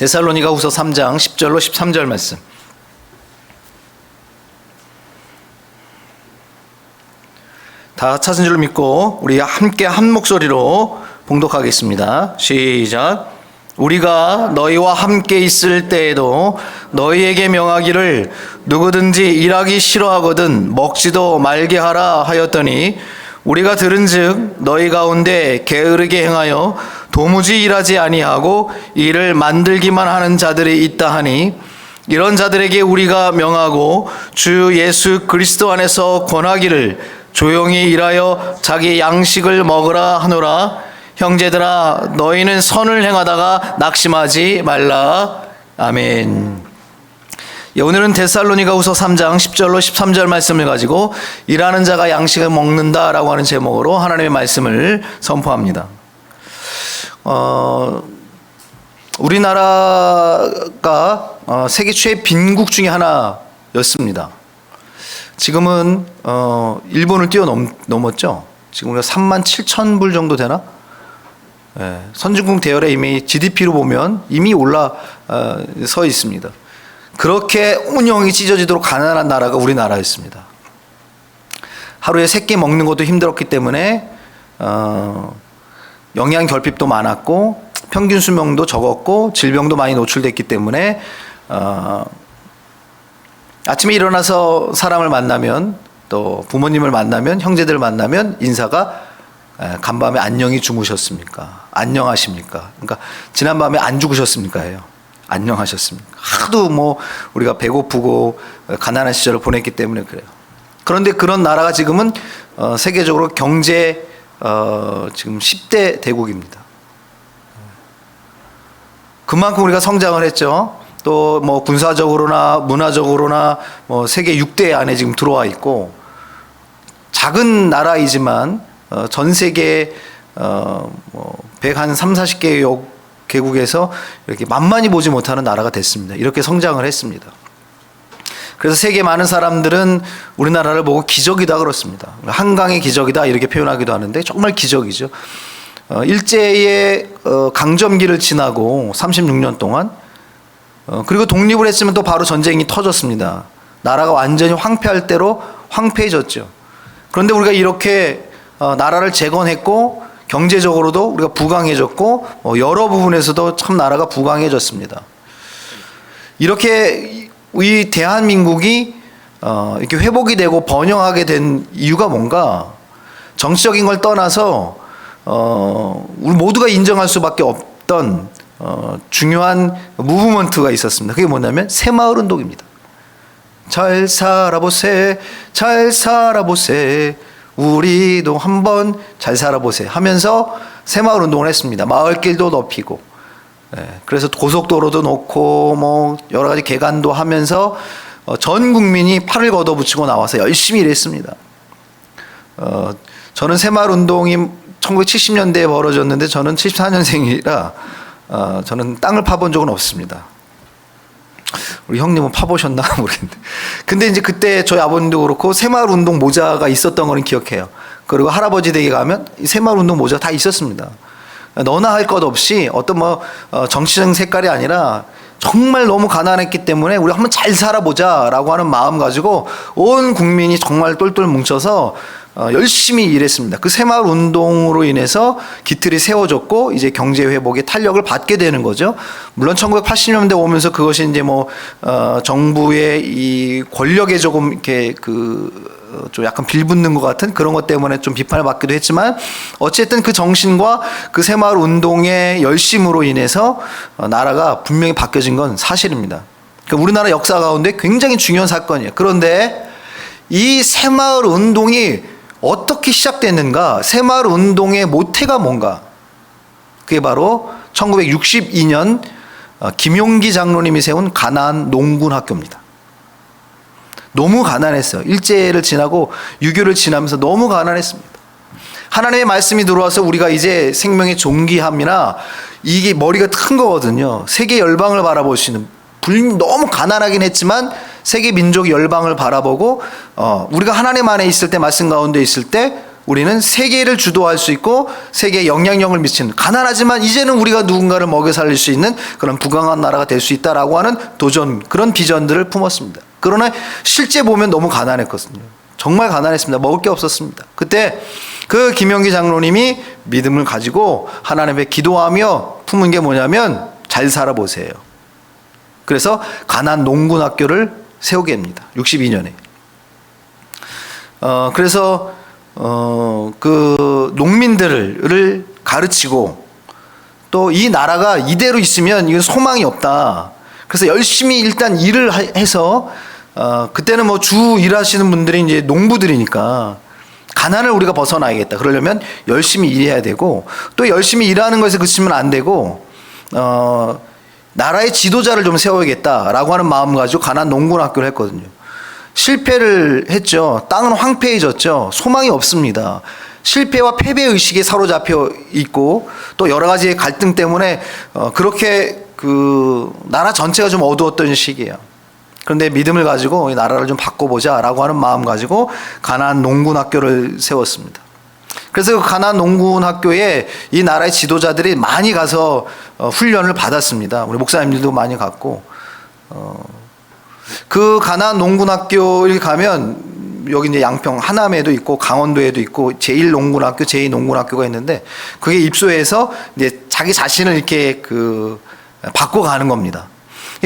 데살로니가후서 3장 10절로 13절 말씀. 다 찾은 줄 믿고 우리 함께 한 목소리로 봉독하겠습니다. 시작. 우리가 너희와 함께 있을 때에도 너희에게 명하기를 누구든지 일하기 싫어하거든 먹지도 말게 하라 하였더니 우리가 들은즉 너희 가운데 게으르게 행하여 도무지 일하지 아니하고 일을 만들기만 하는 자들이 있다 하니 이런 자들에게 우리가 명하고 주 예수 그리스도 안에서 권하기를 조용히 일하여 자기 양식을 먹으라 하노라. 형제들아 너희는 선을 행하다가 낙심하지 말라. 아멘. 오늘은 데살로니가후서 3장 10절로 13절 말씀을 가지고 일하는 자가 양식을 먹는다라고 하는 제목으로 하나님의 말씀을 선포합니다. 우리나라가 세계 최애 빈국 중에 하나였습니다. 지금은 일본을 뛰어넘었죠. 지금 우리가 3만 7천 불 정도 되나? 예, 선진국 대열에 이미 GDP로 보면 이미 올라서 있습니다. 그렇게 운영이 찢어지도록 가난한 나라가 우리나라였습니다. 하루에 3끼 먹는 것도 힘들었기 때문에 영양 결핍도 많았고 평균 수명도 적었고 질병도 많이 노출됐기 때문에 아침에 일어나서 사람을 만나면 또 부모님을 만나면 형제들을 만나면 인사가 간밤에 안녕히 주무셨습니까? 안녕하십니까? 그러니까 지난밤에 안 죽으셨습니까? 해요. 안녕하셨습니까? 하도 뭐 우리가 배고프고 가난한 시절을 보냈기 때문에 그래요. 그런데 그런 나라가 지금은 세계적으로 경제 지금 10대 대국입니다. 그만큼 우리가 성장을 했죠. 또 뭐 군사적으로나 문화적으로나 뭐 세계 6대 안에 지금 들어와 있고 작은 나라이지만 전 세계 뭐 130, 40개국에서 이렇게 만만히 보지 못하는 나라가 됐습니다. 이렇게 성장을 했습니다. 그래서 세계 많은 사람들은 우리나라를 보고 기적이다 그렇습니다. 한강의 기적이다 이렇게 표현하기도 하는데 정말 기적이죠. 일제의 강점기를 지나고 36년 동안 그리고 독립을 했으면 또 바로 전쟁이 터졌습니다. 나라가 완전히 황폐할 대로 황폐해졌죠. 그런데 우리가 이렇게 나라를 재건했고 경제적으로도 우리가 부강해졌고 여러 부분에서도 참 나라가 부강해졌습니다. 이렇게 이 대한민국이 이렇게 회복이 되고 번영하게 된 이유가 뭔가 정치적인 걸 떠나서 우리 모두가 인정할 수밖에 없던 중요한 무브먼트가 있었습니다. 그게 뭐냐면 새마을운동입니다. 잘 살아보세, 잘 살아보세, 우리도 한번 잘 살아보세 하면서 새마을운동을 했습니다. 마을길도 넓히고, 그래서 고속도로도 놓고 뭐 여러 가지 개간도 하면서 전 국민이 팔을 걷어붙이고 나와서 열심히 일했습니다. 저는 새마을운동이 1970년대에 벌어졌는데 저는 74년생이라 저는 땅을 파본 적은 없습니다. 우리 형님은 파보셨나 모르겠는데. 근데 이제 그때 저희 아버님도 그렇고 새마을운동 모자가 있었던 거는 기억해요. 그리고 할아버지 댁에 가면 새마을운동 모자가 다 있었습니다. 너나 할 것 없이 어떤 뭐 정치적 색깔이 아니라 정말 너무 가난했기 때문에 우리 한번 잘 살아보자라고 하는 마음 가지고 온 국민이 정말 똘똘 뭉쳐서 열심히 일했습니다. 그 새마을 운동으로 인해서 기틀이 세워졌고 이제 경제 회복의 탄력을 받게 되는 거죠. 물론 1980년대 오면서 그것이 이제 뭐 정부의 이 권력에 조금 이렇게 좀 약간 빌붙는 것 같은 그런 것 때문에 좀 비판을 받기도 했지만 어쨌든 그 정신과 그 새마을 운동의 열심으로 인해서 나라가 분명히 바뀌어진 건 사실입니다. 그러니까 우리나라 역사 가운데 굉장히 중요한 사건이에요. 그런데 이 새마을 운동이 어떻게 시작됐는가? 새마을 운동의 모태가 뭔가? 그게 바로 1962년 김용기 장로님이 세운 가나안 농군 학교입니다. 너무 가난했어요. 일제를 지나고 유교를 지나면서 너무 가난했습니다. 하나님의 말씀이 들어와서 우리가 이제 생명의 존귀함이나 이게 머리가 큰 거거든요. 세계 열방을 바라볼 수 있는 너무 가난하긴 했지만 세계 민족 열방을 바라보고 우리가 하나님 안에 있을 때 말씀 가운데 있을 때 우리는 세계를 주도할 수 있고 세계에 영향력을 미치는, 가난하지만 이제는 우리가 누군가를 먹여 살릴 수 있는 그런 부강한 나라가 될 수 있다라고 하는 도전, 그런 비전들을 품었습니다. 그러나 실제 보면 너무 가난했거든요. 정말 가난했습니다. 먹을 게 없었습니다. 그때 그 김영기 장로님이 믿음을 가지고 하나님께 기도하며 품은 게 뭐냐면 잘 살아보세요. 그래서 가난 농군학교를 세우게 됩니다. 62년에. 그래서 그 농민들을 가르치고, 또 이 나라가 이대로 있으면 이건 소망이 없다. 그래서 열심히 일단 일을 해서 그때는 뭐 주 일하시는 분들이 이제 농부들이니까 가난을 우리가 벗어나야겠다. 그러려면 열심히 일해야 되고, 또 열심히 일하는 것에 그치면 안 되고 나라의 지도자를 좀 세워야겠다라고 하는 마음 가지고 가난 농군학교를 했거든요. 실패를 했죠. 땅은 황폐해졌죠. 소망이 없습니다. 실패와 패배 의식에 사로잡혀 있고, 또 여러 가지의 갈등 때문에 그렇게 그 나라 전체가 좀 어두웠던 시기예요. 그런데 믿음을 가지고 이 나라를 좀 바꿔보자라고 하는 마음 가지고 가나안 농군학교를 세웠습니다. 그래서 그 가나안 농군학교에 이 나라의 지도자들이 많이 가서 훈련을 받았습니다. 우리 목사님들도 많이 갔고, 그 가나안 농군학교에 가면 여기 이제 양평 하남에도 있고 강원도에도 있고 제1농군학교, 제2농군학교가 있는데, 그게 입소해서 이제 자기 자신을 이렇게 그 바꿔가는 겁니다.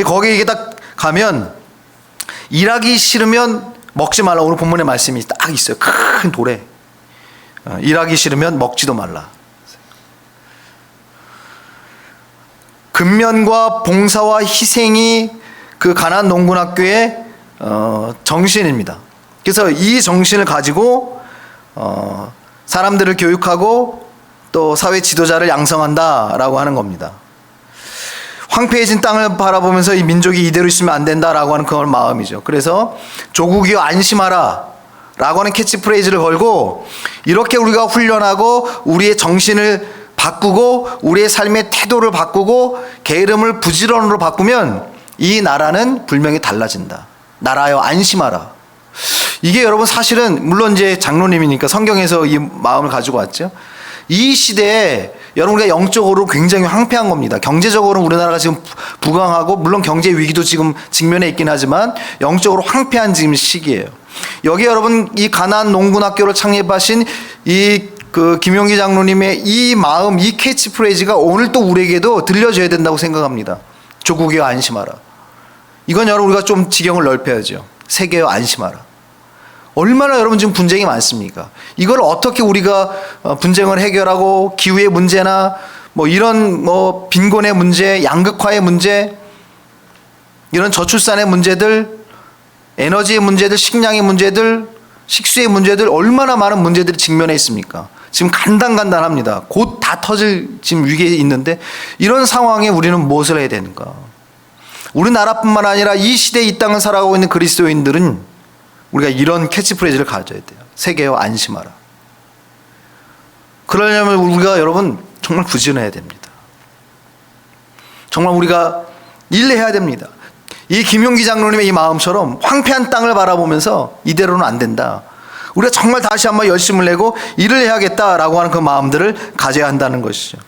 거기에 딱 가면 일하기 싫으면 먹지 말라. 오늘 본문의 말씀이 딱 있어요. 큰 돌에. 일하기 싫으면 먹지도 말라. 근면과 봉사와 희생이 그 가나안 농군학교의 정신입니다. 그래서 이 정신을 가지고 사람들을 교육하고 또 사회 지도자를 양성한다라고 하는 겁니다. 황폐해진 땅을 바라보면서 이 민족이 이대로 있으면 안 된다라고 하는 그런 마음이죠. 그래서 조국이여 안심하라 라고 하는 캐치프레이즈를 걸고, 이렇게 우리가 훈련하고 우리의 정신을 바꾸고 우리의 삶의 태도를 바꾸고 게으름을 부지런으로 바꾸면 이 나라는 분명히 달라진다. 나라여 안심하라. 이게 여러분 사실은 물론 이제 장로님이니까 성경에서 이 마음을 가지고 왔죠. 이 시대에 여러분 우리가 영적으로 굉장히 황폐한 겁니다. 경제적으로는 우리나라가 지금 부강하고 물론 경제 위기도 지금 직면해 있긴 하지만 영적으로 황폐한 지금 시기예요. 여기 여러분 이 가나안 농군학교를 창립하신 이 그 김용기 장로님의 이 마음, 이 캐치프레이즈가 오늘 또 우리에게도 들려줘야 된다고 생각합니다. 조국이여 안심하라. 이건 여러분 우리가 좀 지경을 넓혀야죠. 세계여 안심하라. 얼마나 여러분 지금 분쟁이 많습니까? 이걸 어떻게 우리가 분쟁을 해결하고 기후의 문제나 뭐 이런 뭐 빈곤의 문제, 양극화의 문제, 이런 저출산의 문제들, 에너지의 문제들, 식량의 문제들, 식수의 문제들, 얼마나 많은 문제들이 직면해 있습니까? 지금 간단합니다. 곧 다 터질 지금 위기에 있는데 이런 상황에 우리는 무엇을 해야 되는가? 우리나라뿐만 아니라 이 시대에 이 땅을 살아가고 있는 그리스도인들은 우리가 이런 캐치프레이즈를 가져야 돼요. 세계여 안심하라. 그러려면 우리가 여러분 정말 부지런해야 됩니다. 정말 우리가 일해야 됩니다. 이 김용기 장로님의 이 마음처럼 황폐한 땅을 바라보면서 이대로는 안 된다. 우리가 정말 다시 한번 열심을 내고 일을 해야겠다라고 하는 그 마음들을 가져야 한다는 것이죠.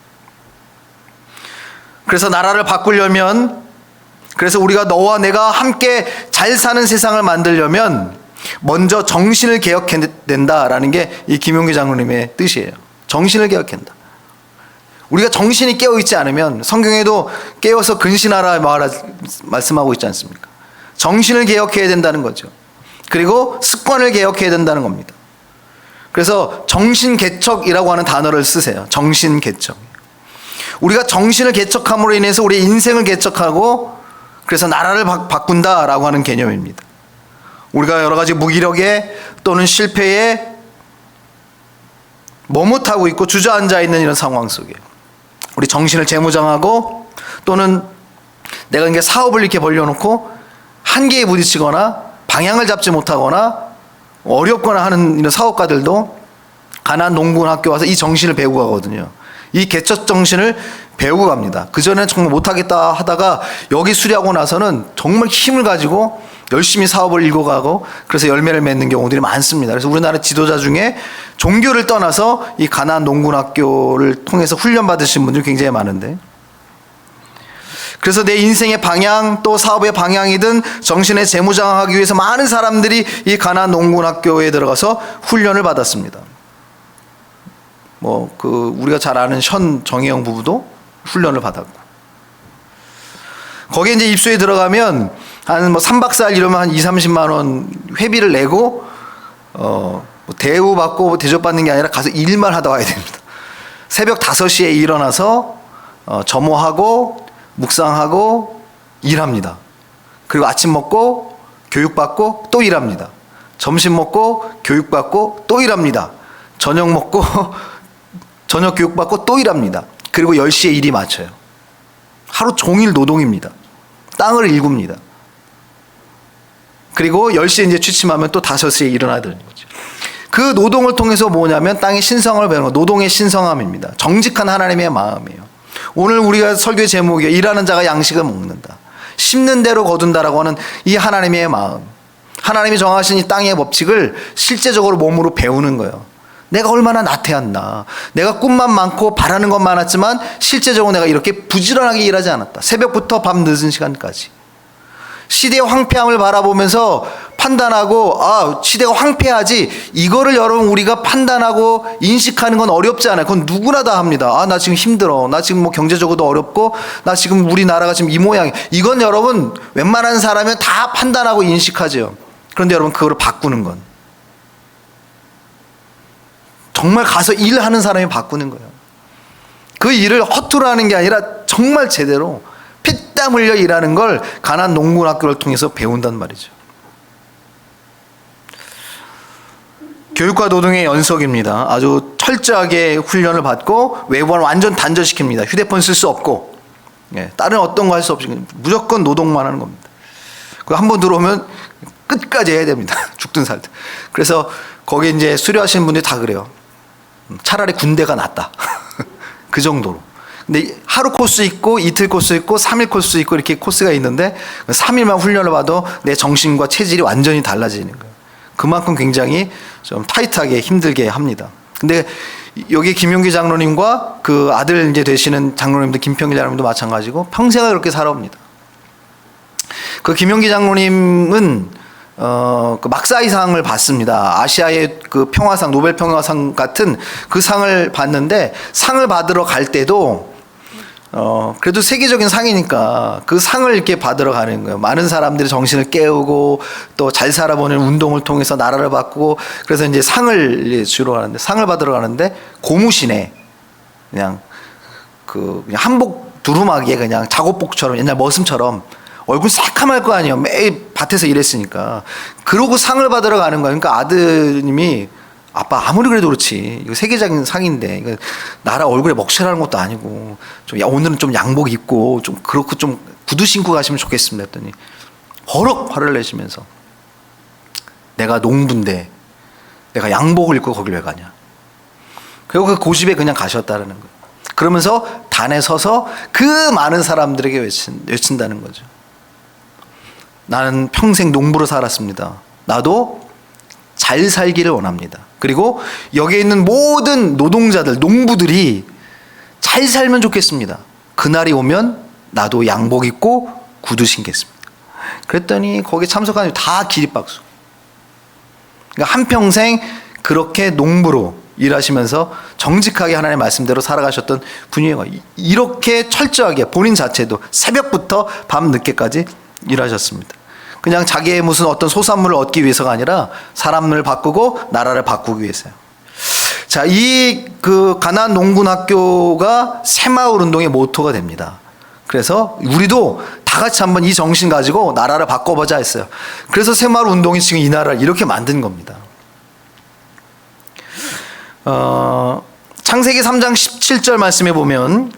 그래서 나라를 바꾸려면, 그래서 우리가 너와 내가 함께 잘 사는 세상을 만들려면 먼저 정신을 개혁해야 된다라는 게 이 김용기 장로님의 뜻이에요. 정신을 개혁한다. 우리가 정신이 깨어있지 않으면, 성경에도 깨어서 근신하라 말씀하고 있지 않습니까? 정신을 개혁해야 된다는 거죠. 그리고 습관을 개혁해야 된다는 겁니다. 그래서 정신개척이라고 하는 단어를 쓰세요. 정신개척. 우리가 정신을 개척함으로 인해서 우리의 인생을 개척하고 그래서 나라를 바꾼다라고 하는 개념입니다. 우리가 여러 가지 무기력에 또는 실패에 머뭇하고 있고 주저앉아 있는 이런 상황 속에 우리 정신을 재무장하고, 또는 내가 이게 사업을 이렇게 벌려놓고 한계에 부딪히거나 방향을 잡지 못하거나 어렵거나 하는 이런 사업가들도 가나안 농군학교 와서 이 정신을 배우고 가거든요. 이 개척 정신을 배우고 갑니다. 그전에는 정말 못하겠다 하다가 여기 수료하고 나서는 정말 힘을 가지고 열심히 사업을 일궈가고 그래서 열매를 맺는 경우들이 많습니다. 그래서 우리나라 지도자 중에 종교를 떠나서 이 가나안 농군학교를 통해서 훈련 받으신 분들이 굉장히 많은데, 그래서 내 인생의 방향 또 사업의 방향이든 정신의 재무장하기 위해서 많은 사람들이 이 가나안 농군학교에 들어가서 훈련을 받았습니다. 우리가 잘 아는 현 정혜영 부부도 훈련을 받았고, 거기에 이제 입소에 들어가면 한 3박 4일 이러면 한 2-30만 원 회비를 내고 대우받고 대접받는 게 아니라 가서 일만 하다 와야 됩니다. 새벽 5시에 일어나서 점호하고 묵상하고 일합니다. 그리고 아침 먹고 교육받고 또 일합니다. 점심 먹고 교육받고 또 일합니다. 저녁 먹고 저녁 교육받고 또 일합니다. 그리고 10시에 일이 마쳐요. 하루 종일 노동입니다. 땅을 일굽니다. 그리고 10시에 이제 취침하면 또 5시에 일어나야 되는 거죠. 그 노동을 통해서 뭐냐면 땅의 신성을 배우는 거, 노동의 신성함입니다. 정직한 하나님의 마음이에요. 오늘 우리가 설교의 제목이 일하는 자가 양식을 먹는다. 심는 대로 거둔다라고 하는 이 하나님의 마음. 하나님이 정하신 이 땅의 법칙을 실제적으로 몸으로 배우는 거예요. 내가 얼마나 나태한다. 내가 꿈만 많고 바라는 건 많았지만 실제적으로 내가 이렇게 부지런하게 일하지 않았다. 새벽부터 밤 늦은 시간까지. 시대의 황폐함을 바라보면서 판단하고 시대가 황폐하지, 이거를 여러분 우리가 판단하고 인식하는 건 어렵지 않아요. 그건 누구나 다 합니다. 나 지금 힘들어. 나 지금 경제적으로도 어렵고 나 지금 우리나라가 지금 이 모양이야. 이건 여러분 웬만한 사람은 다 판단하고 인식하죠. 그런데 여러분 그거를 바꾸는 건 정말 가서 일하는 사람이 바꾸는 거예요. 그 일을 허투루 하는 게 아니라 정말 제대로 피땀 흘려 일하는 걸 가나안 농군학교를 통해서 배운단 말이죠. 교육과 노동의 연속입니다. 아주 철저하게 훈련을 받고 외부는 완전 단절시킵니다. 휴대폰 쓸 수 없고, 다른 어떤 거 할 수 없이 무조건 노동만 하는 겁니다. 한 번 들어오면 끝까지 해야 됩니다. 죽든 살든. 그래서 거기 이제 수료하시는 분들이 다 그래요. 차라리 군대가 낫다. 그 정도로. 근데 하루 코스 있고 이틀 코스 있고 3일 코스 있고 이렇게 코스가 있는데 3일만 훈련을 받아도 내 정신과 체질이 완전히 달라지는 거예요. 그만큼 굉장히 좀 타이트하게 힘들게 합니다. 근데 여기 김용기 장로님과 그 아들 이제 되시는 장로님도 김평길 장로님도 마찬가지고 평생을 그렇게 살아옵니다. 그 김용기 장로님은 그 막사이상을 받습니다. 아시아의 그 평화상, 노벨 평화상 같은 그 상을 받는데, 상을 받으러 갈 때도 그래도 세계적인 상이니까 그 상을 이렇게 받으러 가는 거예요. 많은 사람들이 정신을 깨우고 또 잘 살아보는 운동을 통해서 나라를 바꾸고, 그래서 이제 상을 주러 가는데, 상을 받으러 가는데 고무신에 그냥 한복 두루마기에 그냥 작업복처럼 옛날 머슴처럼 얼굴 새카말 거 아니에요. 매일 밭에서 일했으니까. 그러고 상을 받으러 가는 거예요. 그러니까 아드님이, 아빠 아무리 그래도 그렇지, 이거 세계적인 상인데 이거 나라 얼굴에 먹칠하는 것도 아니고 오늘은 좀 양복 입고 좀 그렇고 좀 구두 신고 가시면 좋겠습니다 했더니 버럭 화를 내시면서, 내가 농부인데 내가 양복을 입고 거길 왜 가냐. 그리고 그 고집에 그냥 가셨다는 거예요. 그러면서 단에 서서 그 많은 사람들에게 외친다는 거죠. 나는 평생 농부로 살았습니다. 나도 잘 살기를 원합니다. 그리고 여기에 있는 모든 노동자들, 농부들이 잘 살면 좋겠습니다. 그날이 오면 나도 양복 입고 구두 신겠습니다. 그랬더니 거기 참석한 다 기립박수. 그러니까 한평생 그렇게 농부로 일하시면서 정직하게 하나님의 말씀대로 살아가셨던 분이에요. 이렇게 철저하게 본인 자체도 새벽부터 밤 늦게까지 일하셨습니다. 그냥 자기의 무슨 어떤 소산물을 얻기 위해서가 아니라 사람을 바꾸고 나라를 바꾸기 위해서요. 자, 그 가나안 농군학교가 새마을 운동의 모토가 됩니다. 그래서 우리도 다 같이 한번 이 정신 가지고 나라를 바꿔보자 했어요. 그래서 새마을 운동이 지금 이 나라를 이렇게 만든 겁니다. 창세기 3장 17절 말씀에 보면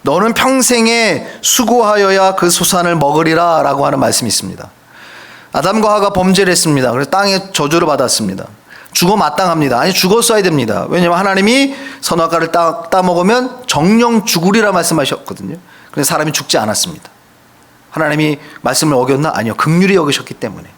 너는 평생에 수고하여야 그 소산을 먹으리라 라고 하는 말씀이 있습니다. 아담과 하가 범죄를 했습니다. 그래서 땅에 저주를 받았습니다. 죽어 마땅합니다. 아니, 죽었어야 됩니다. 왜냐하면 하나님이 선악과를 따먹으면 정령 죽으리라 말씀하셨거든요. 그래서 사람이 죽지 않았습니다. 하나님이 말씀을 어겼나? 아니요. 긍휼히 여기셨기 때문에.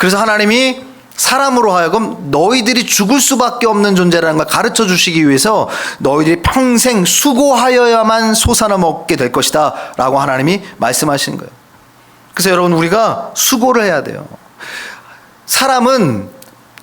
그래서 하나님이 사람으로 하여금 너희들이 죽을 수밖에 없는 존재라는 걸 가르쳐 주시기 위해서 너희들이 평생 수고하여야만 솟아나 먹게 될 것이다 라고 하나님이 말씀하시는 거예요. 그래서 여러분, 우리가 수고를 해야 돼요. 사람은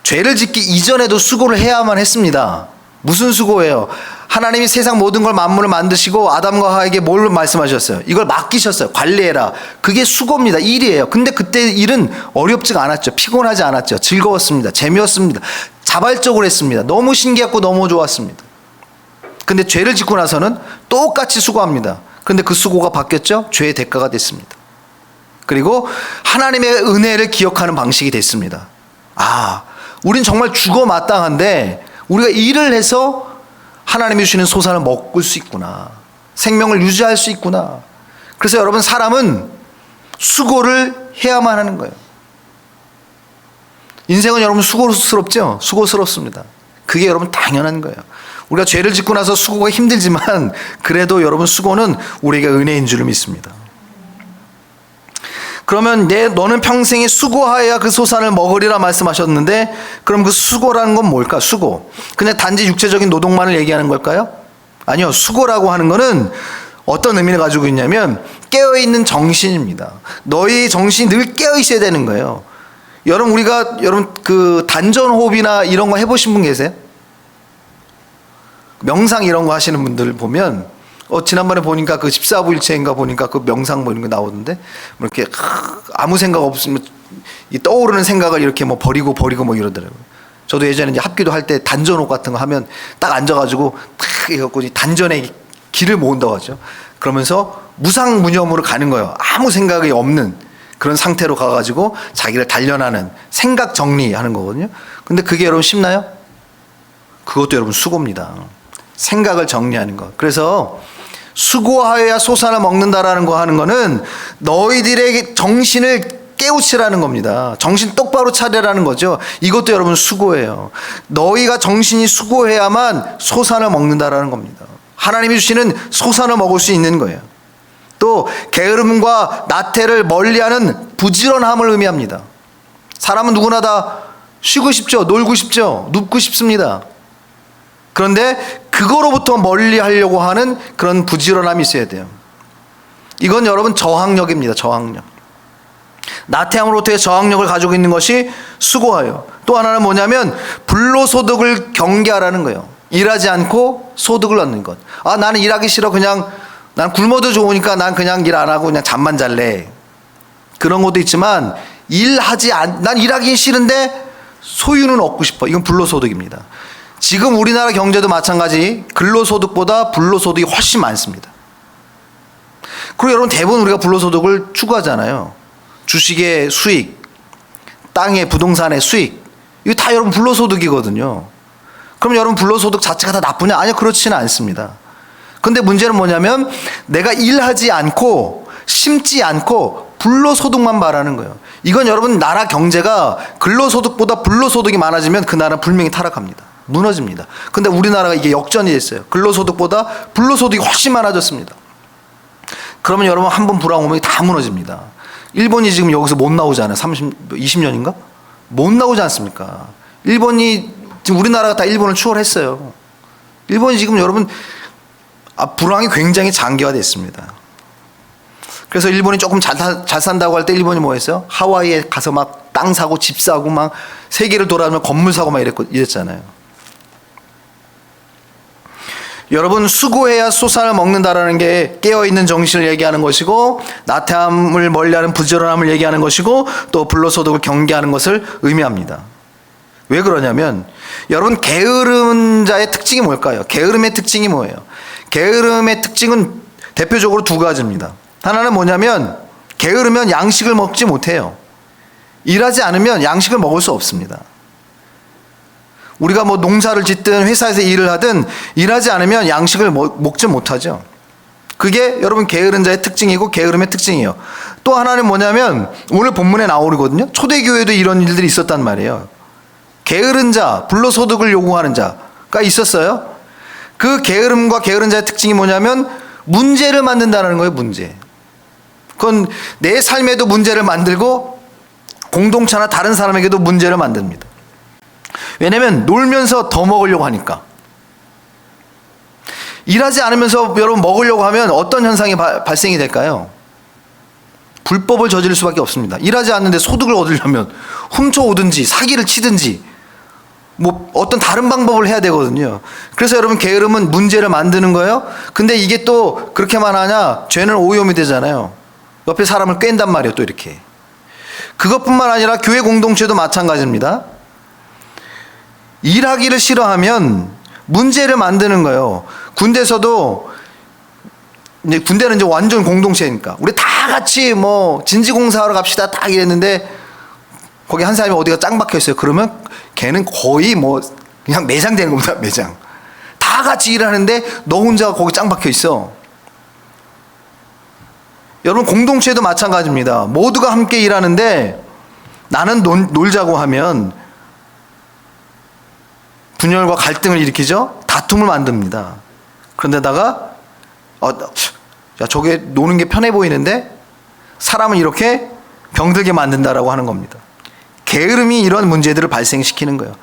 죄를 짓기 이전에도 수고를 해야만 했습니다. 무슨 수고예요? 하나님이 세상 모든 걸 만물을 만드시고 아담과 하에게 뭘 말씀하셨어요? 이걸 맡기셨어요. 관리해라. 그게 수고입니다. 일이에요. 근데 그때 일은 어렵지가 않았죠. 피곤하지 않았죠. 즐거웠습니다. 재미없습니다. 자발적으로 했습니다. 너무 신기했고 너무 좋았습니다. 근데 죄를 짓고 나서는 똑같이 수고합니다. 근데 그 수고가 바뀌었죠? 죄의 대가가 됐습니다. 그리고 하나님의 은혜를 기억하는 방식이 됐습니다. 아, 우린 정말 죽어 마땅한데 우리가 일을 해서 하나님이 주시는 소산을 먹을 수 있구나. 생명을 유지할 수 있구나. 그래서 여러분, 사람은 수고를 해야만 하는 거예요. 인생은 여러분 수고스럽죠? 수고스럽습니다. 그게 여러분 당연한 거예요. 우리가 죄를 짓고 나서 수고가 힘들지만 그래도 여러분, 수고는 우리에게 은혜인 줄 믿습니다. 그러면 너는 평생에 수고하여야 그 소산을 먹으리라 말씀하셨는데, 그럼 그 수고라는 건 뭘까? 수고. 그냥 단지 육체적인 노동만을 얘기하는 걸까요? 아니요. 수고라고 하는 거는 어떤 의미를 가지고 있냐면 깨어있는 정신입니다. 너희 정신이 늘 깨어있어야 되는 거예요. 여러분 그 단전호흡이나 이런 거 해보신 분 계세요? 명상 이런 거 하시는 분들 보면 지난번에 보니까 그 14부일체인가 보니까 그 명상 뭐 이런 거 나오던데, 뭐 이렇게 아무 생각 없으면 이 떠오르는 생각을 이렇게 뭐 버리고 뭐 이러더라고요. 저도 예전에 이제 합기도 할 때 단전호흡 같은 거 하면 딱 앉아가지고 탁 해갖고 단전에 기를 모은다고 하죠. 그러면서 무상무념으로 가는 거예요. 아무 생각이 없는 그런 상태로 가가지고 자기를 단련하는, 생각 정리하는 거거든요. 근데 그게 여러분 쉽나요? 그것도 여러분 수고입니다. 생각을 정리하는 것. 그래서 수고하여야 소산을 먹는다라는 거 하는 거는 너희들의 정신을 깨우치라는 겁니다. 정신 똑바로 차려라는 거죠. 이것도 여러분 수고예요. 너희가 정신이 수고해야만 소산을 먹는다라는 겁니다. 하나님이 주시는 소산을 먹을 수 있는 거예요. 또 게으름과 나태를 멀리하는 부지런함을 의미합니다. 사람은 누구나 다 쉬고 싶죠. 놀고 싶죠. 눕고 싶습니다. 그런데 그거로부터 멀리 하려고 하는 그런 부지런함이 있어야 돼요. 이건 여러분 저항력입니다. 저항력. 나태함으로부터의 저항력을 가지고 있는 것이 수고하여. 또 하나는 뭐냐면 불로소득을 경계하라는 거예요. 일하지 않고 소득을 얻는 것. 아, 나는 일하기 싫어. 난 굶어도 좋으니까 난 그냥 일 안 하고 그냥 잠만 잘래. 그런 것도 있지만 난 일하기 싫은데 소유는 얻고 싶어. 이건 불로소득입니다. 지금 우리나라 경제도 마찬가지, 근로소득보다 불로소득이 훨씬 많습니다. 그리고 여러분, 대부분 우리가 불로소득을 추구하잖아요. 주식의 수익, 땅의 부동산의 수익, 이거 다 여러분 불로소득이거든요. 그럼 여러분 불로소득 자체가 다 나쁘냐? 아니요, 그렇지는 않습니다. 근데 문제는 뭐냐면 내가 일하지 않고 심지 않고 불로소득만 바라는 거예요. 이건 여러분, 나라 경제가 근로소득보다 불로소득이 많아지면 그 나라는 분명히 타락합니다. 무너집니다. 근데 우리나라가 이게 역전이 됐어요. 근로소득보다 불로소득이 훨씬 많아졌습니다. 그러면 여러분, 한 번 불황 오면 다 무너집니다. 일본이 지금 여기서 못 나오잖아요. 20년인가? 못 나오지 않습니까? 일본이 지금 우리나라가 다 일본을 추월했어요. 일본이 지금 여러분, 불황이 굉장히 장기화됐습니다. 그래서 일본이 조금 잘 산다고 할 때 일본이 뭐 했어요? 하와이에 가서 막 땅 사고 집 사고 막 세계를 돌아다니며 건물 사고 막 이랬잖아요. 여러분, 수고해야 소산을 먹는다라는 게 깨어있는 정신을 얘기하는 것이고, 나태함을 멀리하는 부지런함을 얘기하는 것이고, 또 불로소득을 경계하는 것을 의미합니다. 왜 그러냐면 여러분, 게으른 자의 특징이 뭘까요? 게으름의 특징이 뭐예요? 게으름의 특징은 대표적으로 두 가지입니다. 하나는 뭐냐면 게으르면 양식을 먹지 못해요. 일하지 않으면 양식을 먹을 수 없습니다. 우리가 뭐 농사를 짓든 회사에서 일을 하든 일하지 않으면 양식을 먹지 못하죠. 그게 여러분 게으른 자의 특징이고 게으름의 특징이에요. 또 하나는 뭐냐면 오늘 본문에 나오거든요. 초대교회도 이런 일들이 있었단 말이에요. 게으른 자, 불로소득을 요구하는 자가 있었어요. 그 게으름과 게으른 자의 특징이 뭐냐면 문제를 만든다는 거예요. 문제. 그건 내 삶에도 문제를 만들고 공동체나 다른 사람에게도 문제를 만듭니다. 왜냐하면 놀면서 더 먹으려고 하니까. 일하지 않으면서 여러분 먹으려고 하면 어떤 현상이 발생이 될까요? 불법을 저지를 수밖에 없습니다. 일하지 않는데 소득을 얻으려면 훔쳐오든지 사기를 치든지 뭐 어떤 다른 방법을 해야 되거든요. 그래서 여러분 게으름은 문제를 만드는 거예요. 근데 이게 또 그렇게만 하냐? 죄는 오염이 되잖아요. 옆에 사람을 꿰단 말이에요. 또 이렇게. 그것뿐만 아니라 교회 공동체도 마찬가지입니다. 일하기를 싫어하면 문제를 만드는 거예요. 군대에서도 이제 군대는 이제 완전 공동체니까 우리 다 같이 뭐 진지공사하러 갑시다 딱 이랬는데 거기 한 사람이 어디가 짱 박혀 있어요. 그러면 걔는 거의 뭐 그냥 매장 되는 겁니다. 매장. 다 같이 일하는데 너 혼자 거기 짱 박혀 있어. 여러분 공동체도 마찬가지입니다. 모두가 함께 일하는데 나는 놀자고 하면 분열과 갈등을 일으키죠. 다툼을 만듭니다. 그런데다가 야 저게 노는 게 편해 보이는데 사람은 이렇게 병들게 만든다라고 하는 겁니다. 게으름이 이런 문제들을 발생시키는 거예요.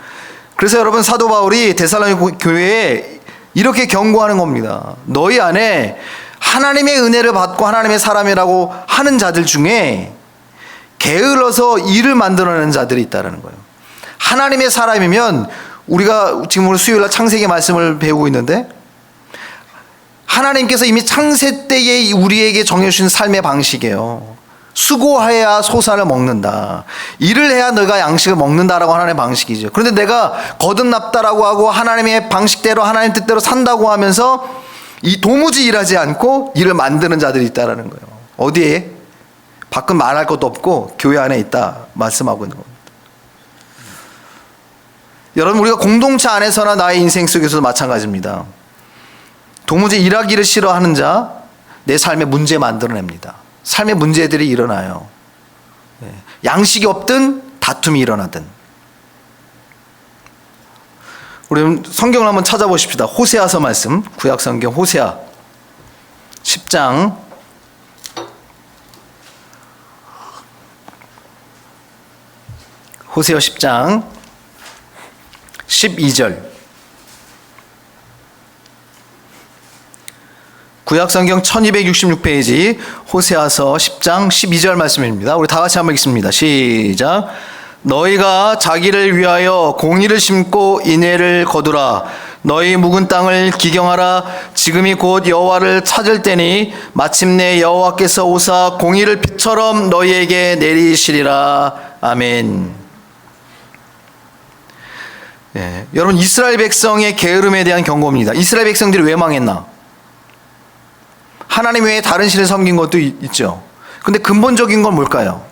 그래서 여러분 사도 바울이 데살로니가 교회에 이렇게 경고하는 겁니다. 너희 안에 하나님의 은혜를 받고 하나님의 사람이라고 하는 자들 중에 게을러서 일을 만들어내는 자들이 있다는 거예요. 하나님의 사람이면 우리가 지금 오늘 수요일날 창세기 말씀을 배우고 있는데 하나님께서 이미 창세 때에 우리에게 정해주신 삶의 방식이에요. 수고해야 소산을 먹는다. 일을 해야 너가 양식을 먹는다라고 하나님의 방식이죠. 그런데 내가 거듭났다라고 하고 하나님의 방식대로 하나님 뜻대로 산다고 하면서 이 도무지 일하지 않고 일을 만드는 자들이 있다라는 거예요. 어디에? 밖은 말할 것도 없고 교회 안에 있다 말씀하고 있는 겁니다. 여러분 우리가 공동체 안에서나 나의 인생 속에서도 마찬가지입니다. 도무지 일하기를 싫어하는 자, 내 삶에 문제 만들어냅니다. 삶의 문제들이 일어나요. 양식이 없든 다툼이 일어나든. 우리 성경을 한번 찾아보십시다. 호세아서 말씀, 구약 성경 호세아 10장 10장 12절. 구약성경 1266페이지 호세아서 10장 12절 말씀입니다. 우리 다 같이 한번 읽습니다. 시작. 너희가 자기를 위하여 공의를 심고 인애를 거두라. 너희 묵은 땅을 기경하라. 지금이 곧 여호와를 찾을 때니 마침내 여호와께서 오사 공의를 빛처럼 너희에게 내리시리라. 아멘. 여러분 이스라엘 백성의 게으름에 대한 경고입니다. 이스라엘 백성들이 왜 망했나? 하나님 외에 다른 신을 섬긴 것도 있죠. 근데 근본적인 건 뭘까요?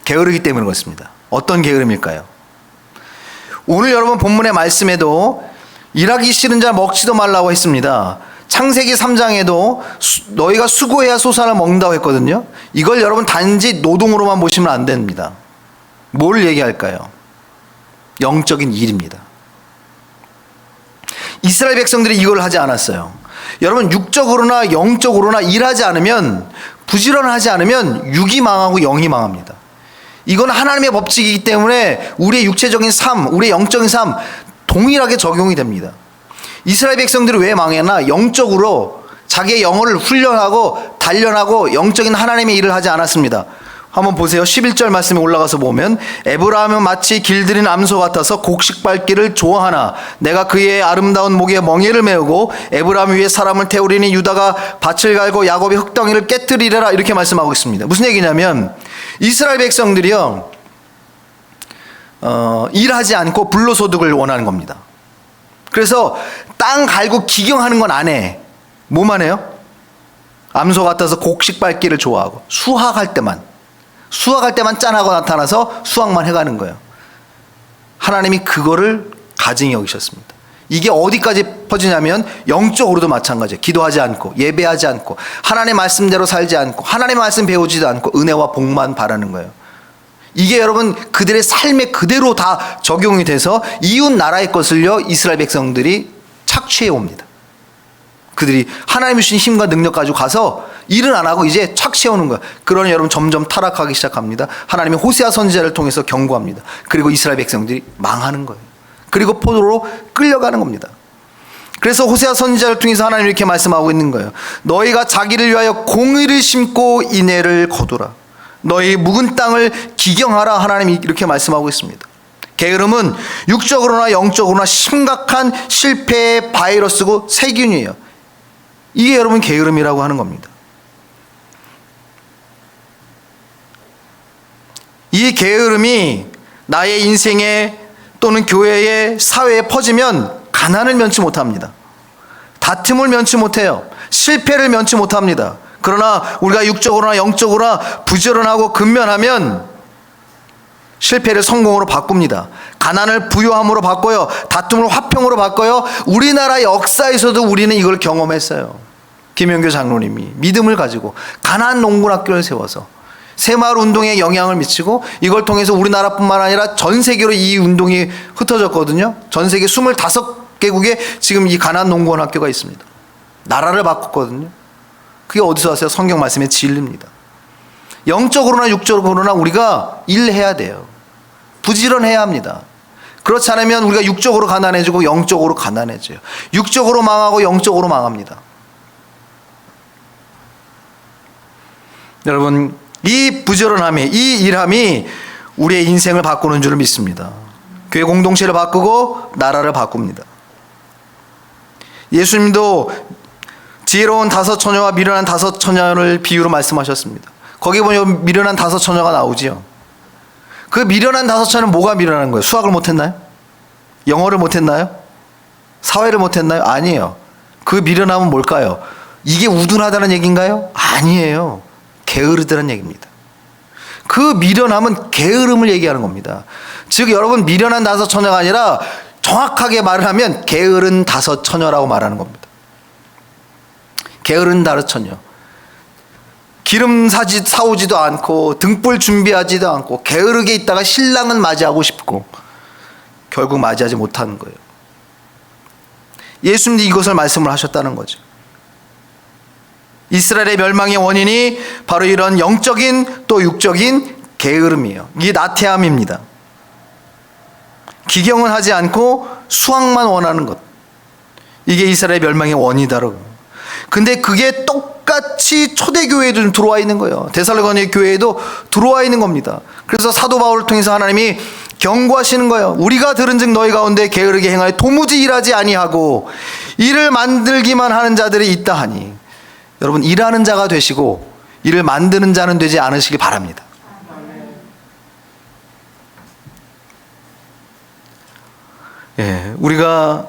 게으르기 때문인 것입니다. 어떤 게으름일까요? 오늘 여러분 본문의 말씀에도 일하기 싫은 자 먹지도 말라고 했습니다. 창세기 3장에도 너희가 수고해야 소산을 먹는다고 했거든요. 이걸 여러분 단지 노동으로만 보시면 안 됩니다. 뭘 얘기할까요? 영적인 일입니다. 이스라엘 백성들이 이걸 하지 않았어요. 여러분 육적으로나 영적으로나 일하지 않으면, 부지런하지 않으면 육이 망하고 영이 망합니다. 이건 하나님의 법칙이기 때문에 우리의 육체적인 삶, 우리의 영적인 삶 동일하게 적용이 됩니다. 이스라엘 백성들이 왜 망했나? 영적으로 자기의 영혼을 훈련하고 단련하고 영적인 하나님의 일을 하지 않았습니다. 한번 보세요. 11절 말씀에 올라가서 보면 에브라함은 마치 길들인 암소 같아서 곡식 밟기를 좋아하나 내가 그의 아름다운 목에 멍에를 메우고 에브라함 위에 사람을 태우리니 유다가 밭을 갈고 야곱의 흙덩이를 깨뜨리리라. 이렇게 말씀하고 있습니다. 무슨 얘기냐면 이스라엘 백성들이요 일하지 않고 불로소득을 원하는 겁니다. 그래서 땅 갈고 기경하는 건 안 해. 뭐만 해요? 암소 같아서 곡식 밟기를 좋아하고 수확할 때만 짠하고 나타나서 수확만 해가는 거예요. 하나님이 그거를 가증히 여기셨습니다. 이게 어디까지 퍼지냐면 영적으로도 마찬가지예요. 기도하지 않고 예배하지 않고 하나님의 말씀대로 살지 않고 하나님의 말씀 배우지도 않고 은혜와 복만 바라는 거예요. 이게 여러분 그들의 삶에 그대로 다 적용이 돼서 이웃 나라의 것을요 이스라엘 백성들이 착취해 옵니다. 그들이 하나님이 주신 힘과 능력 가지고 가서 일은 안 하고 이제 착 세우는 거예요. 그러니 여러분 점점 타락하기 시작합니다. 하나님이 호세아 선지자를 통해서 경고합니다. 그리고 이스라엘 백성들이 망하는 거예요. 그리고 포로로 끌려가는 겁니다. 그래서 호세아 선지자를 통해서 하나님이 이렇게 말씀하고 있는 거예요. 너희가 자기를 위하여 공의를 심고 인애를 거두라. 너희 묵은 땅을 기경하라. 하나님이 이렇게 말씀하고 있습니다. 게으름은 육적으로나 영적으로나 심각한 실패의 바이러스고 세균이에요. 이게 여러분 게으름이라고 하는 겁니다. 이 게으름이 나의 인생에 또는 교회에 사회에 퍼지면 가난을 면치 못합니다. 다툼을 면치 못해요. 실패를 면치 못합니다. 그러나 우리가 육적으로나 영적으로나 부지런하고 근면하면 실패를 성공으로 바꿉니다. 가난을 부유함으로 바꿔요. 다툼을 화평으로 바꿔요. 우리나라 역사에서도 우리는 이걸 경험했어요. 김영교 장로님이 믿음을 가지고 가난 농군학교를 세워서 새마을 운동에 영향을 미치고 이걸 통해서 우리나라뿐만 아니라 전 세계로 이 운동이 흩어졌거든요. 전 세계 25개국에 지금 이 가난 농군학교가 있습니다. 나라를 바꿨거든요. 그게 어디서 왔어요? 성경 말씀의 진리입니다. 영적으로나 육적으로나 우리가 일해야 돼요. 부지런해야 합니다. 그렇지 않으면 우리가 육적으로 가난해지고 영적으로 가난해져요. 육적으로 망하고 영적으로 망합니다. 여러분, 이 부지런함이, 이 일함이 우리의 인생을 바꾸는 줄 믿습니다. 교회 공동체를 바꾸고 나라를 바꿉니다. 예수님도 지혜로운 5 처녀와 미련한 5 처녀를 비유로 말씀하셨습니다. 거기 보면 미련한 5 처녀가 나오지요. 그 미련한 5 처녀는 뭐가 미련한 거예요? 수학을 못했나요? 영어를 못했나요? 사회를 못했나요? 아니에요. 그 미련함은 뭘까요? 이게 우둔하다는 얘기인가요? 아니에요. 게으르다는 얘기입니다. 그 미련함은 게으름을 얘기하는 겁니다. 즉 여러분, 미련한 5 처녀가 아니라 정확하게 말을 하면 게으른 5 처녀라고 말하는 겁니다. 게으른 5 처녀. 기름 사오지도 않고 등불 준비하지도 않고 게으르게 있다가 신랑은 맞이하고 싶고 결국 맞이하지 못하는 거예요. 예수님이 이것을 말씀을 하셨다는 거죠. 이스라엘의 멸망의 원인이 바로 이런 영적인 또 육적인 게으름이에요. 이게 나태함입니다. 기경은 하지 않고 수확만 원하는 것. 이게 이스라엘의 멸망의 원인이다라고. 근데 그게 똑같이 초대교회에도 들어와 있는 거예요. 데살로니가 교회에도 들어와 있는 겁니다. 그래서 사도 바울을 통해서 하나님이 경고하시는 거예요. 우리가 들은즉 너희 가운데 게으르게 행하여 도무지 일하지 아니하고 일을 만들기만 하는 자들이 있다 하니. 여러분, 일하는 자가 되시고 일을 만드는 자는 되지 않으시기 바랍니다. 예, 우리가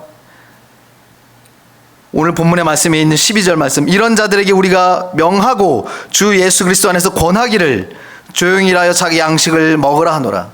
오늘 본문의 말씀에 있는 12절 말씀, 이런 자들에게 우리가 명하고 주 예수 그리스도 안에서 권하기를 조용히 일하여 자기 양식을 먹으라 하노라.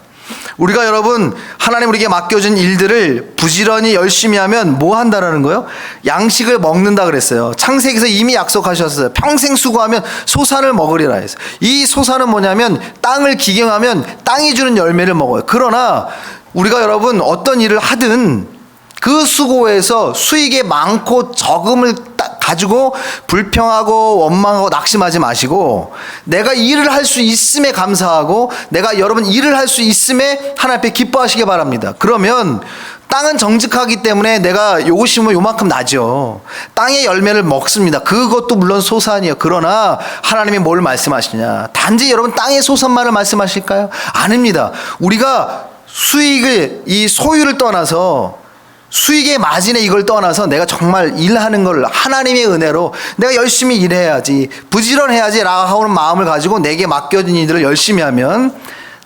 우리가 여러분, 하나님 우리에게 맡겨준 일들을 부지런히 열심히 하면 뭐 한다라는 거예요? 양식을 먹는다 그랬어요. 창세기에서 이미 약속하셨어요. 평생 수고하면 소산을 먹으리라 해서. 이 소산은 뭐냐면 땅을 기경하면 땅이 주는 열매를 먹어요. 그러나 우리가 여러분 어떤 일을 하든 그 수고에서 수익이 많고 적음을 가지고 불평하고 원망하고 낙심하지 마시고, 내가 일을 할 수 있음에 감사하고 내가 여러분 일을 할 수 있음에 하나님 앞에 기뻐하시기 바랍니다. 그러면 땅은 정직하기 때문에 내가 요거 심으면 요만큼 나죠. 땅의 열매를 먹습니다. 그것도 물론 소산이에요. 그러나 하나님이 뭘 말씀하시냐? 단지 여러분 땅의 소산만을 말씀하실까요? 아닙니다. 우리가 수익을, 이 소유를 떠나서 수익의 마진에 이걸 떠나서 내가 정말 일하는 걸 하나님의 은혜로 내가 열심히 일해야지, 부지런해야지 라고 하는 마음을 가지고 내게 맡겨진 일들을 열심히 하면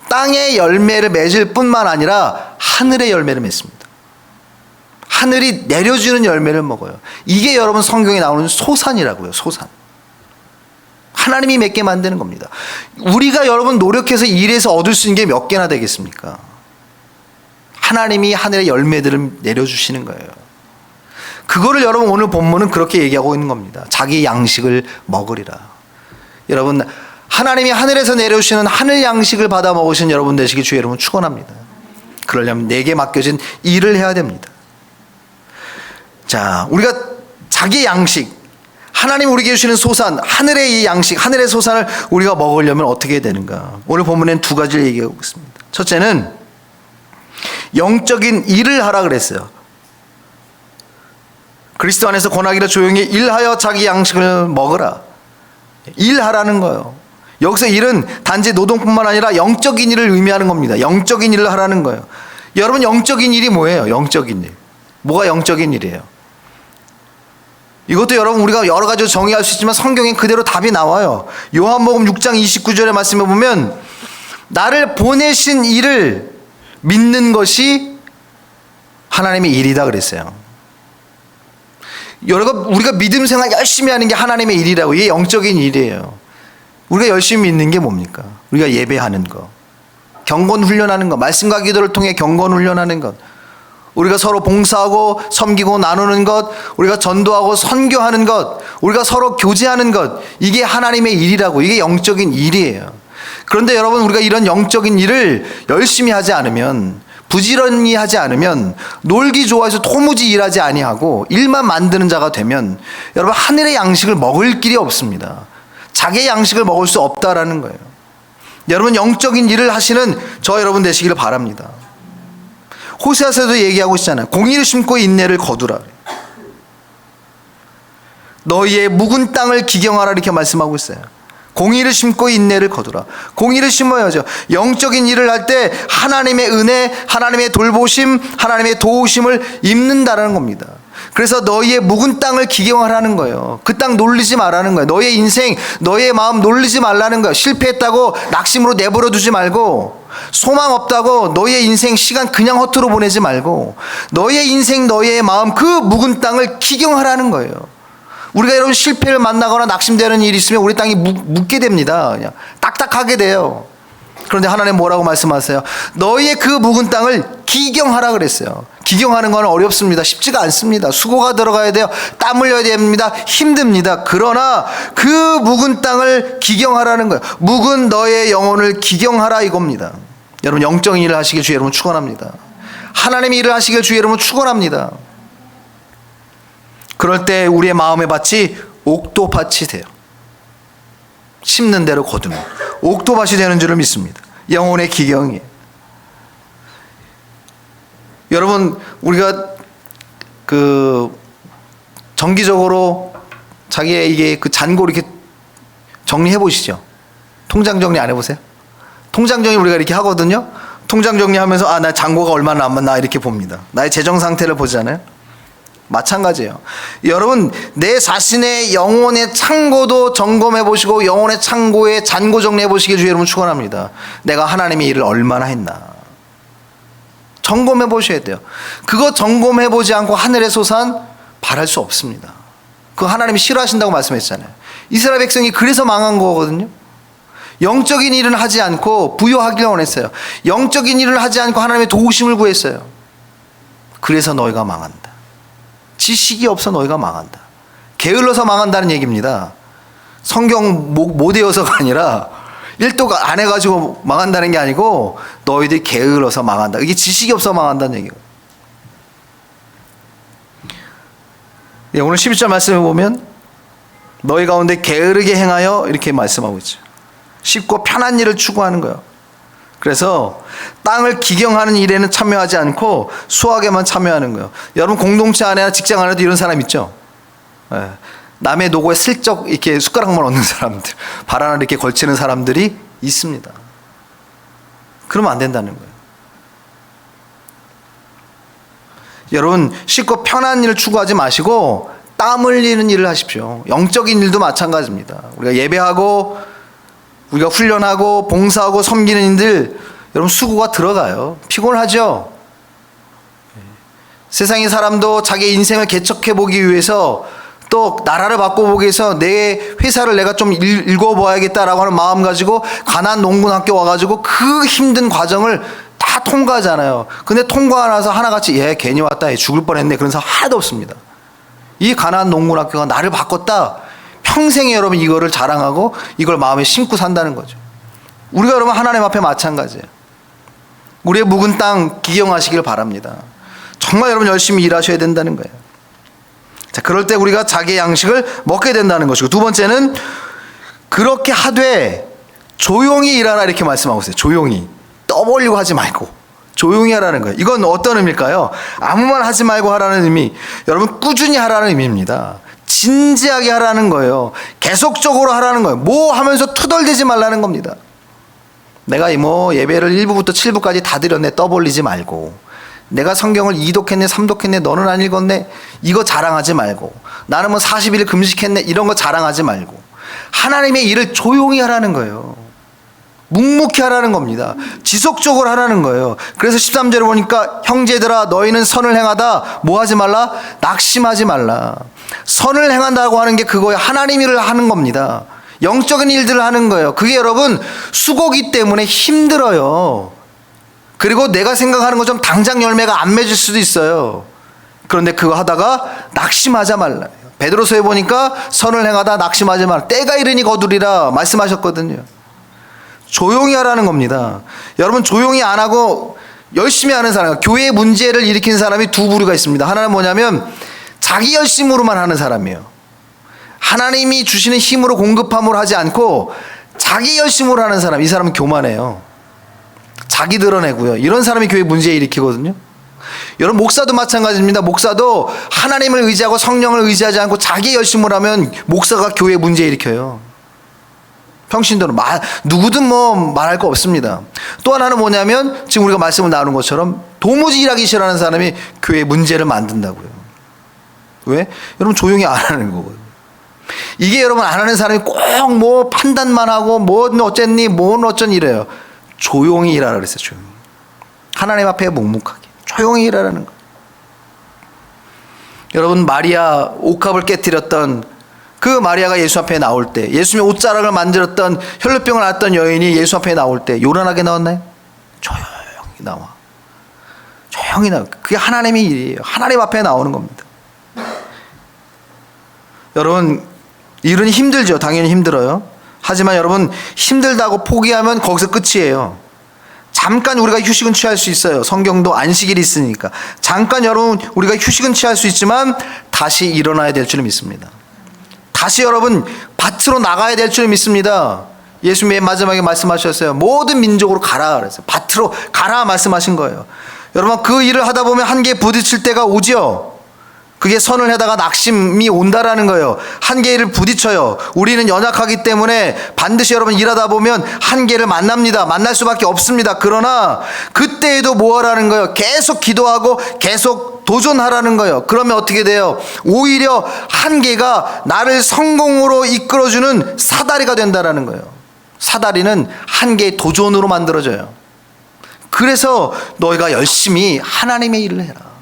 땅의 열매를 맺을 뿐만 아니라 하늘의 열매를 맺습니다. 하늘이 내려주는 열매를 먹어요. 이게 여러분 성경에 나오는 소산이라고요. 소산. 하나님이 맺게 만드는 겁니다. 우리가 여러분 노력해서 일해서 얻을 수 있는 게 몇 개나 되겠습니까? 하나님이 하늘의 열매들을 내려주시는 거예요. 그거를 여러분 오늘 본문은 그렇게 얘기하고 있는 겁니다. 자기 양식을 먹으리라. 여러분, 하나님이 하늘에서 내려주시는 하늘 양식을 받아 먹으신 여러분 되시기 주의 이름으로 축원합니다. 그러려면 내게 맡겨진 일을 해야 됩니다. 자, 우리가 자기 양식, 하나님 우리에게 주시는 소산, 하늘의 이 양식, 하늘의 소산을 우리가 먹으려면 어떻게 해야 되는가? 오늘 본문엔 두 가지를 얘기하고 있습니다. 첫째는 영적인 일을 하라 그랬어요. 그리스도 안에서 권하기를 조용히 일하여 자기 양식을 먹으라. 일하라는 거예요. 여기서 일은 단지 노동뿐만 아니라 영적인 일을 의미하는 겁니다. 영적인 일을 하라는 거예요. 여러분, 영적인 일이 뭐예요? 영적인 일. 뭐가 영적인 일이에요? 이것도 여러분 우리가 여러 가지로 정의할 수 있지만 성경에 그대로 답이 나와요. 요한복음 6장 29절의 말씀에 보면 나를 보내신 이를 믿는 것이 하나님의 일이다 그랬어요. 여러분, 우리가 믿음 생활 열심히 하는 게 하나님의 일이라고. 이게 영적인 일이에요. 우리가 열심히 믿는 게 뭡니까? 우리가 예배하는 거, 경건 훈련하는 거, 말씀과 기도를 통해 경건 훈련하는 것, 우리가 서로 봉사하고 섬기고 나누는 것, 우리가 전도하고 선교하는 것, 우리가 서로 교제하는 것, 이게 하나님의 일이라고. 이게 영적인 일이에요. 그런데 여러분, 우리가 이런 영적인 일을 열심히 하지 않으면, 부지런히 하지 않으면, 놀기 좋아해서 도무지 일하지 아니하고 일만 만드는 자가 되면 여러분, 하늘의 양식을 먹을 길이 없습니다. 자기의 양식을 먹을 수 없다라는 거예요. 여러분, 영적인 일을 하시는 저 여러분 되시기를 바랍니다. 호세아서도 얘기하고 있잖아요. 공의를 심고 인내를 거두라. 너희의 묵은 땅을 기경하라, 이렇게 말씀하고 있어요. 공의를 심고 인내를 거두라. 공의를 심어야죠. 영적인 일을 할 때 하나님의 은혜, 하나님의 돌보심, 하나님의 도우심을 입는다라는 겁니다. 그래서 너희의 묵은 땅을 기경하라는 거예요. 그 땅 놀리지 말라는 거예요. 너의 인생, 너의 마음 놀리지 말라는 거예요. 실패했다고 낙심으로 내버려 두지 말고, 소망 없다고 너의 인생 시간 그냥 허투루 보내지 말고, 너의 인생, 너의 마음, 그 묵은 땅을 기경하라는 거예요. 우리가 여러분 실패를 만나거나 낙심되는 일이 있으면 우리 땅이 묵게 됩니다. 그냥 딱딱하게 돼요. 그런데 하나님 뭐라고 말씀하세요? 너희의 그 묵은 땅을 기경하라 그랬어요. 기경하는 건 어렵습니다. 쉽지가 않습니다. 수고가 들어가야 돼요. 땀 흘려야 됩니다. 힘듭니다. 그러나 그 묵은 땅을 기경하라는 거예요. 묵은 너의 영혼을 기경하라, 이겁니다. 여러분, 영적인 일을 하시길 주 여러분 축원합니다. 하나님의 일을 하시길 주 여러분 축원합니다. 그럴 때 우리의 마음의 밭이 옥토밭이 돼요. 심는 대로 거두는 옥토밭이 되는 줄을 믿습니다. 영혼의 기경이에요. 여러분, 우리가 정기적으로 자기의 이게 그 잔고 이렇게 정리해 보시죠. 통장 정리 안 해보세요? 통장 정리 우리가 이렇게 하거든요. 통장 정리하면서 나 잔고가 얼마나 남았나 이렇게 봅니다. 나의 재정 상태를 보잖아요. 마찬가지예요. 여러분, 내 자신의 영혼의 창고도 점검해 보시고 영혼의 창고에 잔고 정리해 보시길 주 여러분 축원합니다. 내가 하나님의 일을 얼마나 했나 점검해 보셔야 돼요. 그거 점검해 보지 않고 하늘의 소산 바랄 수 없습니다. 그거 하나님이 싫어하신다고 말씀했잖아요. 이스라엘 백성이 그래서 망한 거거든요. 영적인 일은 하지 않고 부요하기를 원했어요. 영적인 일을 하지 않고 하나님의 도우심을 구했어요. 그래서 너희가 망한다. 지식이 없어 너희가 망한다. 게을러서 망한다는 얘기입니다. 성경 못 외워서가 아니라 일독 안 해가지고 망한다는 게 아니고 너희들이 게을러서 망한다. 이게 지식이 없어 망한다는 얘기예요. 오늘 11절 말씀을 보면 너희 가운데 게으르게 행하여 이렇게 말씀하고 있죠. 쉽고 편한 일을 추구하는 거예요. 그래서 땅을 기경하는 일에는 참여하지 않고 수학에만 참여하는 거예요. 여러분, 공동체 안에나 직장 안에도 이런 사람 있죠? 네. 남의 노고에 슬쩍 이렇게 숟가락만 얹는 사람들, 발 하나 이렇게 걸치는 사람들이 있습니다. 그러면 안 된다는 거예요. 여러분, 쉽고 편한 일을 추구하지 마시고 땀 흘리는 일을 하십시오. 영적인 일도 마찬가지입니다. 우리가 예배하고 우리가 훈련하고 봉사하고 섬기는 일들, 여러분 수고가 들어가요. 피곤하죠. 세상의 사람도 자기 인생을 개척해 보기 위해서, 또 나라를 바꿔보기 위해서 내 회사를 내가 좀 읽어봐야겠다라고 하는 마음 가지고 가나안 농군학교 와가지고 그 힘든 과정을 다 통과하잖아요. 근데 통과하고 나서 하나같이 괜히 왔다, 죽을 뻔했네, 그런 사람 하나도 없습니다. 이 가나안 농군학교가 나를 바꿨다, 평생에 여러분 이거를 자랑하고 이걸 마음에 심고 산다는 거죠. 우리가 여러분 하나님 앞에 마찬가지예요. 우리의 묵은 땅 기경하시길 바랍니다. 정말 여러분 열심히 일하셔야 된다는 거예요. 자, 그럴 때 우리가 자기의 양식을 먹게 된다는 것이고, 두 번째는 그렇게 하되 조용히 일하라 이렇게 말씀하고 있어요. 조용히. 떠벌리고 하지 말고 조용히 하라는 거예요. 이건 어떤 의미일까요? 아무 말 하지 말고 하라는 의미. 여러분, 꾸준히 하라는 의미입니다. 진지하게 하라는 거예요. 계속적으로 하라는 거예요. 뭐 하면서 투덜대지 말라는 겁니다. 내가 뭐 예배를 1부부터 7부까지 다 드렸네, 떠벌리지 말고. 내가 성경을 2독했네 3독했네 너는 안 읽었네, 이거 자랑하지 말고. 나는 뭐 40일 금식했네, 이런 거 자랑하지 말고. 하나님의 일을 조용히 하라는 거예요. 묵묵히 하라는 겁니다. 지속적으로 하라는 거예요. 그래서 13절에 보니까 형제들아 너희는 선을 행하다 뭐 하지 말라? 낙심하지 말라. 선을 행한다고 하는 게 그거예요. 하나님 일을 하는 겁니다. 영적인 일들을 하는 거예요. 그게 여러분 수고기 때문에 힘들어요. 그리고 내가 생각하는 것처럼 당장 열매가 안 맺을 수도 있어요. 그런데 그거 하다가 낙심하지 말라. 베드로서에 보니까 선을 행하다 낙심하지 말라. 때가 이르니 거두리라 말씀하셨거든요. 조용히 하라는 겁니다. 여러분, 조용히 안 하고 열심히 하는 사람, 교회의 문제를 일으킨 사람이 두 부류가 있습니다. 하나는 뭐냐면 자기 열심으로만 하는 사람이에요. 하나님이 주시는 힘으로 공급함으로 하지 않고 자기 열심으로 하는 사람, 이 사람은 교만해요. 자기 드러내고요. 이런 사람이 교회 문제 일으키거든요. 여러분, 목사도 마찬가지입니다. 목사도 하나님을 의지하고 성령을 의지하지 않고 자기 열심으로 하면 목사가 교회 문제 일으켜요. 평신도는 누구든 뭐 말할 거 없습니다. 또 하나는 뭐냐면 지금 우리가 말씀을 나누는 것처럼 도무지 일하기 싫어하는 사람이 교회에 문제를 만든다고요. 왜? 여러분, 조용히 안 하는 거거든요. 이게 여러분 안 하는 사람이 꼭 뭐 판단만 하고 뭔 어쨌니 뭔 어쩐 이래요. 조용히 일하라 그랬어요. 조용히. 하나님 앞에 묵묵하게 조용히 일하라는 거예요. 여러분, 마리아 옥합을 깨뜨렸던 그 마리아가 예수 앞에 나올 때, 예수님의 옷자락을 만들었던 혈루병을 앓았던 여인이 예수 앞에 나올 때 요란하게 나왔나요? 조용히 나와. 조용히 나와. 그게 하나님의 일이에요. 하나님 앞에 나오는 겁니다. 여러분, 일은 힘들죠. 당연히 힘들어요. 하지만 여러분, 힘들다고 포기하면 거기서 끝이에요. 잠깐 우리가 휴식은 취할 수 있어요. 성경도 안식일이 있으니까. 잠깐 여러분 우리가 휴식은 취할 수 있지만 다시 일어나야 될 줄 믿습니다. 다시 여러분 밭으로 나가야 될 줄 믿습니다. 예수님이 마지막에 말씀하셨어요. 모든 민족으로 가라 그랬어요. 밭으로 가라 말씀하신 거예요. 여러분, 그 일을 하다 보면 한계에 부딪힐 때가 오죠. 그게 선을 하다가 낙심이 온다라는 거예요. 한계를 부딪혀요. 우리는 연약하기 때문에 반드시 여러분 일하다 보면 한계를 만납니다. 만날 수밖에 없습니다. 그러나 그때에도 뭐 하라는 거예요? 계속 기도하고 계속 도전하라는 거예요. 그러면 어떻게 돼요? 오히려 한계가 나를 성공으로 이끌어주는 사다리가 된다라는 거예요. 사다리는 한계의 도전으로 만들어져요. 그래서 너희가 열심히 하나님의 일을 해라.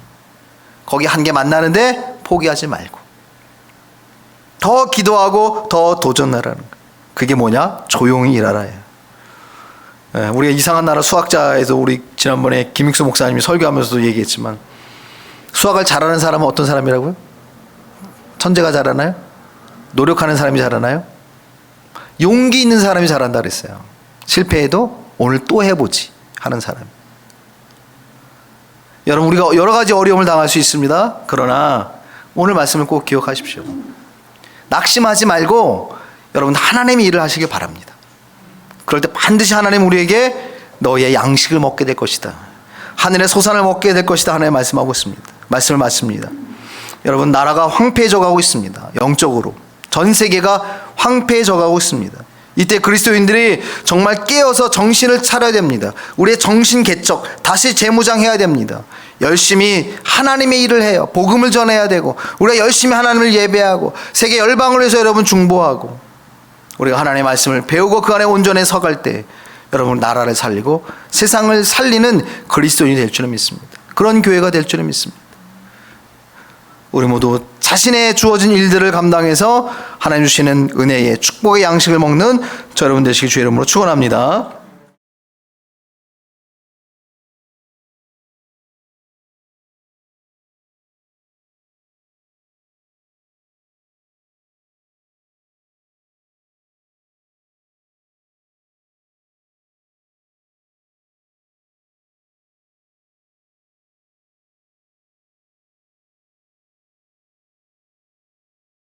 거기 한계 만나는데 포기하지 말고 더 기도하고 더 도전하라는 거예요. 그게 뭐냐? 조용히 일하라예요. 우리가 이상한 나라 수학자에서 우리 지난번에 김익수 목사님이 설교하면서도 얘기했지만 수학을 잘하는 사람은 어떤 사람이라고요? 천재가 잘하나요? 노력하는 사람이 잘하나요? 용기 있는 사람이 잘한다 그랬어요. 실패해도 오늘 또 해보지 하는 사람. 여러분, 우리가 여러 가지 어려움을 당할 수 있습니다. 그러나 오늘 말씀을 꼭 기억하십시오. 낙심하지 말고 여러분 하나님의 일을 하시길 바랍니다. 그럴 때 반드시 하나님 우리에게 너의 양식을 먹게 될 것이다. 하늘의 소산을 먹게 될 것이다. 하나님 말씀하고 있습니다. 말씀을 마칩니다. 여러분, 나라가 황폐해져 가고 있습니다. 영적으로. 전 세계가 황폐해져 가고 있습니다. 이때 그리스도인들이 정말 깨어서 정신을 차려야 됩니다. 우리의 정신 개척, 다시 재무장해야 됩니다. 열심히 하나님의 일을 해요. 복음을 전해야 되고, 우리가 열심히 하나님을 예배하고, 세계 열방을 위해서 여러분 중보하고, 우리가 하나님의 말씀을 배우고 그 안에 온전히 서갈 때 여러분 나라를 살리고 세상을 살리는 그리스도인이 될 줄을 믿습니다. 그런 교회가 될 줄을 믿습니다. 우리 모두 자신의 주어진 일들을 감당해서 하나님 주시는 은혜의 축복의 양식을 먹는 저 여러분 되시기 주의 이름으로 축원합니다.